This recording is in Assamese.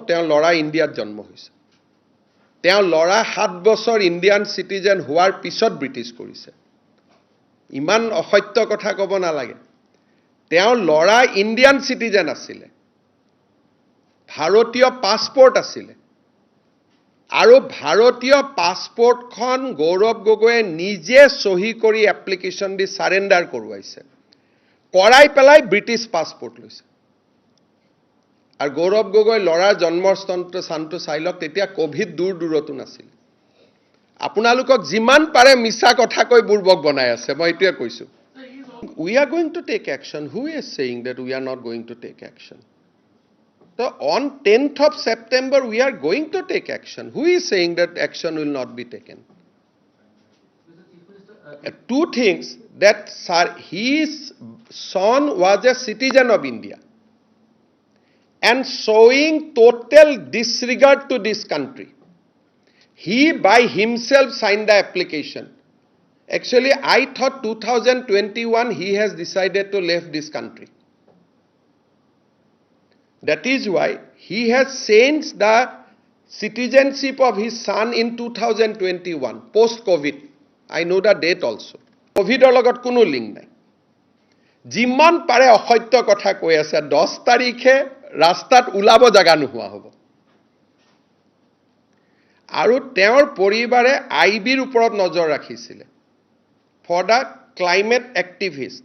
তেওঁ ল'ৰা ইণ্ডিয়াত জন্ম হৈছে তেওঁ ল'ৰা 7 বছৰ ইণ্ডিয়ান সিটিজেন হোৱাৰ পিছত ব্ৰিটিছ কৰিছে ইমান অসত্য কথা ক'ব নালাগে তেওঁ ল'ৰা ইণ্ডিয়ান সিটিজেন আছিলে ভাৰতীয় পাছপোৰ্ট আছিলে আৰু ভাৰতীয় পাছপোৰ্টখন গৌৰৱ গগৈয়ে নিজে সহি কৰি এপ্লিকেশন দি সাৰেন্ডাৰ কৰোৱাইছে কৰাই পেলাই ব্ৰিটিছ পাছপোৰ্ট লৈছে আৰু গৌৰৱ গগৈ ল'ৰাৰ জন্মস্থানটো চাই লওক তেতিয়া কোভিড দূৰতো নাছিল আপোনালোকক যিমান পাৰে মিছা কথা কৈ বুৰ্বক বনাই আছে মই এটোৱে কৈছো we are going to take action who is saying that we are not going to take action so on 10th of September we are going to take action who is saying that action will not be taken two things that sir his son was a citizen of India and showing total disregard to this country. He by himself signed the application. Actually, I thought 2021 he has decided to leave this country. That is why he has changed the citizenship of his son in 2021, post-COVID. I know the date also. COVID logot kono link nai. Jiman pare অসত্য কথা কৈ আছে 10 তাৰিখে ৰাস্তাত উলাব জাগা নোহোৱা হ'ব আৰু তেওঁৰ পৰিবাৰে আইবিৰ ওপৰত নজৰ ৰাখিছিলে ফৰ দা ক্লাইমেট এক্টিভিষ্ট